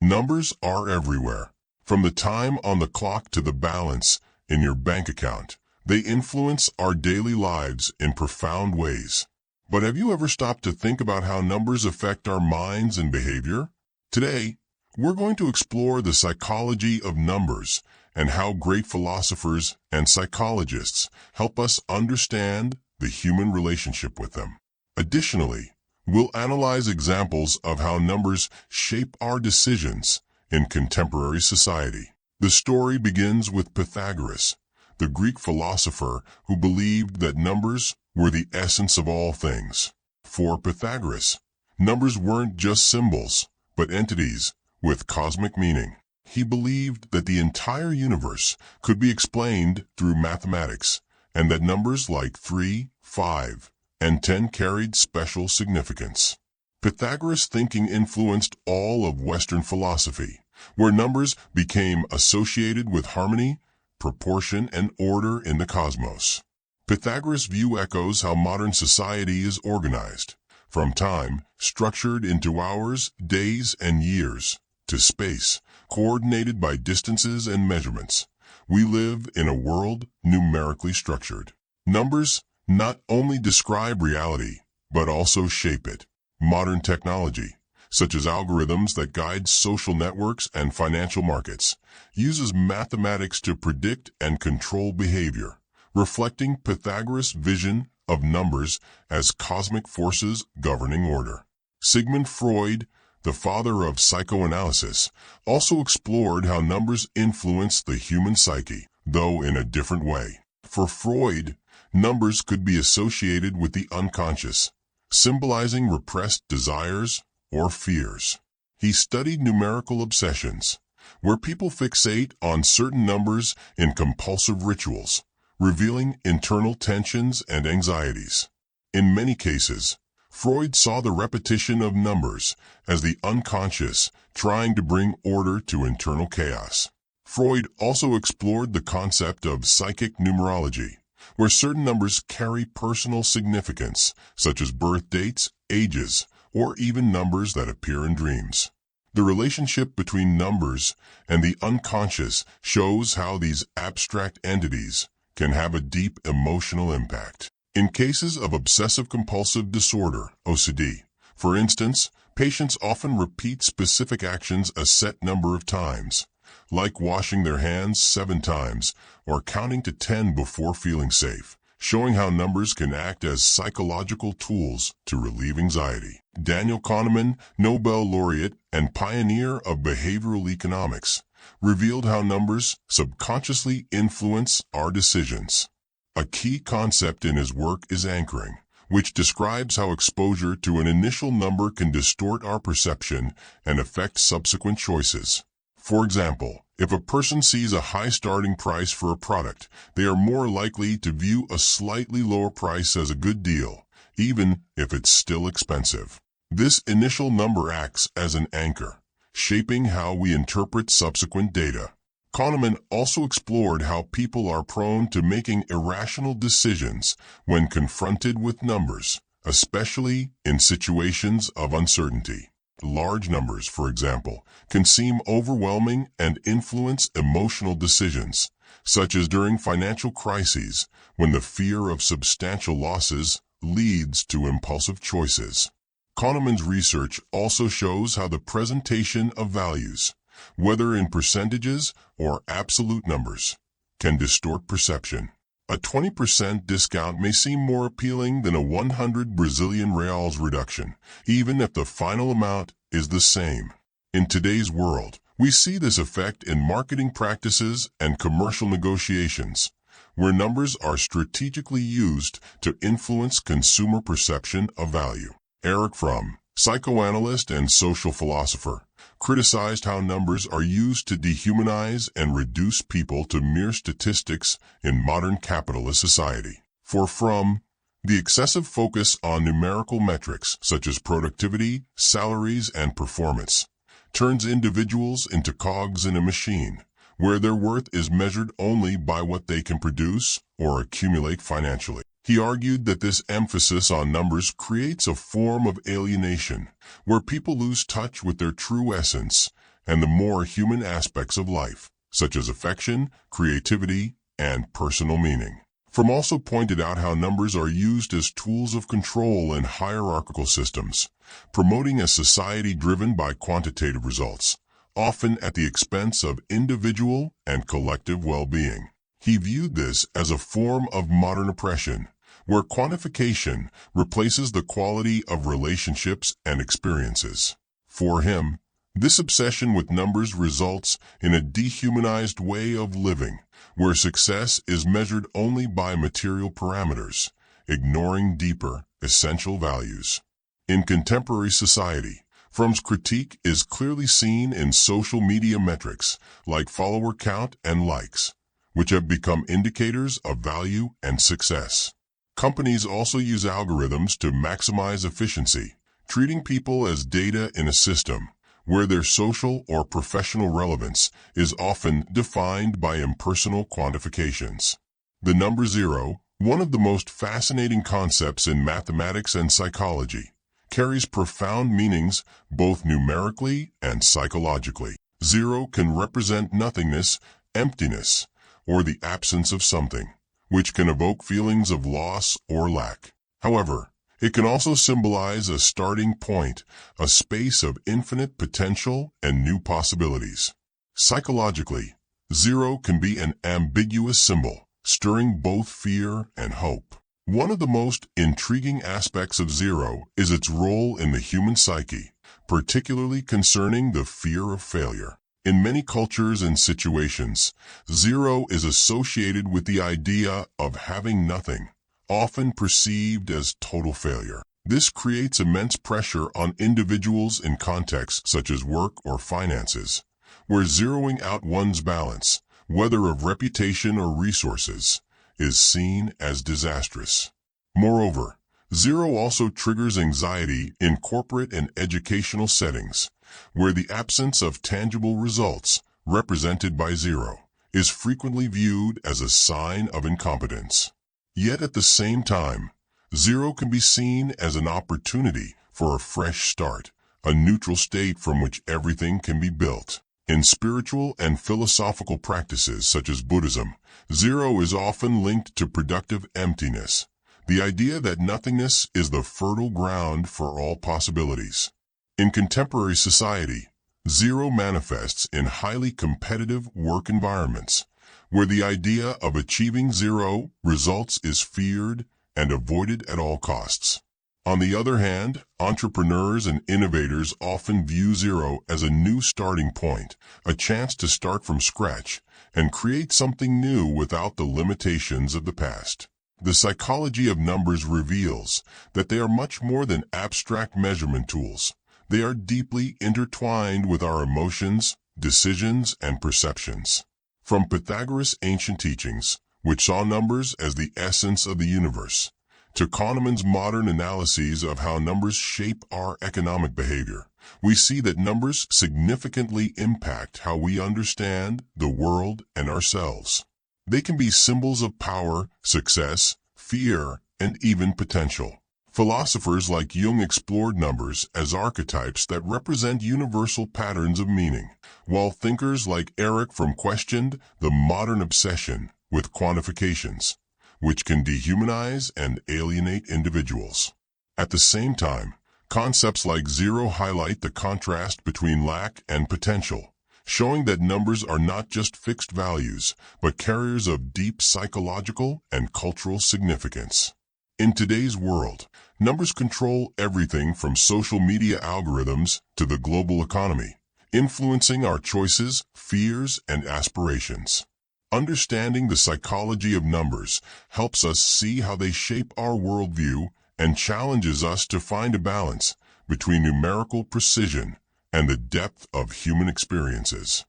Numbers are everywhere. From the time on the clock to the balance in your bank account, they influence our daily lives in profound ways. But have you ever stopped to think about how numbers affect our minds and behavior? Today, we're going to explore the psychology of numbers and how great philosophers and psychologists help us understand the human relationship with them. Additionally, we'll analyze examples of how numbers shape our decisions in contemporary society. The story begins with Pythagoras, the Greek philosopher who believed that numbers were the essence of all things. For Pythagoras, numbers weren't just symbols, but entities with cosmic meaning. He believed that the entire universe could be explained through mathematics, and that numbers like 3, 5, and 10 carried special significance. Pythagoras' thinking influenced all of Western philosophy, where numbers became associated with harmony, proportion, and order in the cosmos. Pythagoras' view echoes how modern society is organized, from time, structured into hours, days, and years, to space, coordinated by distances and measurements. We live in a world numerically structured. Numbers not only describe reality, but also shape it. Modern technology, such as algorithms that guide social networks and financial markets, uses mathematics to predict and control behavior, reflecting Pythagoras' vision of numbers as cosmic forces governing order. Sigmund Freud, the father of psychoanalysis, also explored how numbers influence the human psyche, though in a different way. For Freud, numbers could be associated with the unconscious, symbolizing repressed desires or fears. He studied numerical obsessions, where people fixate on certain numbers in compulsive rituals, revealing internal tensions and anxieties. In many cases, Freud saw the repetition of numbers as the unconscious trying to bring order to internal chaos. Freud also explored the concept of psychic numerology, where certain numbers carry personal significance, such as birth dates, ages, or even numbers that appear in dreams. The relationship between numbers and the unconscious shows how these abstract entities can have a deep emotional impact. In cases of obsessive-compulsive disorder, OCD, for instance, patients often repeat specific actions a set number of times, like washing their hands 7 times or counting to 10 before feeling safe, showing how numbers can act as psychological tools to relieve anxiety. Daniel Kahneman, Nobel laureate and pioneer of behavioral economics, revealed how numbers subconsciously influence our decisions. A key concept in his work is anchoring, which describes how exposure to an initial number can distort our perception and affect subsequent choices. For example, if a person sees a high starting price for a product, they are more likely to view a slightly lower price as a good deal, even if it's still expensive. This initial number acts as an anchor, shaping how we interpret subsequent data. Kahneman also explored how people are prone to making irrational decisions when confronted with numbers, especially in situations of uncertainty. Large numbers, for example, can seem overwhelming and influence emotional decisions, such as during financial crises when the fear of substantial losses leads to impulsive choices. Kahneman's research also shows how the presentation of values, whether in percentages or absolute numbers, can distort perception. A 20% discount may seem more appealing than a 100 Brazilian reals reduction, even if the final amount is the same. In today's world, we see this effect in marketing practices and commercial negotiations, where numbers are strategically used to influence consumer perception of value. Erich Fromm, psychoanalyst and social philosopher, criticized how numbers are used to dehumanize and reduce people to mere statistics in modern capitalist society. For Fromm, the excessive focus on numerical metrics such as productivity, salaries, and performance turns individuals into cogs in a machine, where their worth is measured only by what they can produce or accumulate financially. He argued that this emphasis on numbers creates a form of alienation, where people lose touch with their true essence and the more human aspects of life, such as affection, creativity, and personal meaning. Fromm also pointed out how numbers are used as tools of control in hierarchical systems, promoting a society driven by quantitative results, often at the expense of individual and collective well-being. He viewed this as a form of modern oppression, where quantification replaces the quality of relationships and experiences. For him, this obsession with numbers results in a dehumanized way of living, where success is measured only by material parameters, ignoring deeper, essential values. In contemporary society, Fromm's critique is clearly seen in social media metrics like follower count and likes, which have become indicators of value and success. Companies also use algorithms to maximize efficiency, treating people as data in a system where their social or professional relevance is often defined by impersonal quantifications. The number zero, one of the most fascinating concepts in mathematics and psychology, carries profound meanings both numerically and psychologically. Zero can represent nothingness, emptiness, or the absence of something, which can evoke feelings of loss or lack. However, it can also symbolize a starting point, a space of infinite potential and new possibilities. Psychologically, zero can be an ambiguous symbol, stirring both fear and hope. One of the most intriguing aspects of zero is its role in the human psyche, particularly concerning the fear of failure. In many cultures and situations, zero is associated with the idea of having nothing, often perceived as total failure. This creates immense pressure on individuals in contexts such as work or finances, where zeroing out one's balance, whether of reputation or resources, is seen as disastrous. Moreover, zero also triggers anxiety in corporate and educational settings, where the absence of tangible results, represented by zero, is frequently viewed as a sign of incompetence. Yet at the same time, zero can be seen as an opportunity for a fresh start, a neutral state from which everything can be built. In spiritual and philosophical practices such as Buddhism, zero is often linked to productive emptiness, the idea that nothingness is the fertile ground for all possibilities. In contemporary society, zero manifests in highly competitive work environments, where the idea of achieving zero results is feared and avoided at all costs. On the other hand, entrepreneurs and innovators often view zero as a new starting point, a chance to start from scratch and create something new without the limitations of the past. The psychology of numbers reveals that they are much more than abstract measurement tools. They are deeply intertwined with our emotions, decisions, and perceptions. From Pythagoras' ancient teachings, which saw numbers as the essence of the universe, to Kahneman's modern analyses of how numbers shape our economic behavior, we see that numbers significantly impact how we understand the world and ourselves. They can be symbols of power, success, fear, and even potential. Philosophers like Jung explored numbers as archetypes that represent universal patterns of meaning, while thinkers like Eric Fromm questioned the modern obsession with quantifications, which can dehumanize and alienate individuals. At the same time, concepts like zero highlight the contrast between lack and potential, showing that numbers are not just fixed values, but carriers of deep psychological and cultural significance. In today's world, numbers control everything from social media algorithms to the global economy, influencing our choices, fears, and aspirations. Understanding the psychology of numbers helps us see how they shape our worldview and challenges us to find a balance between numerical precision and the depth of human experiences.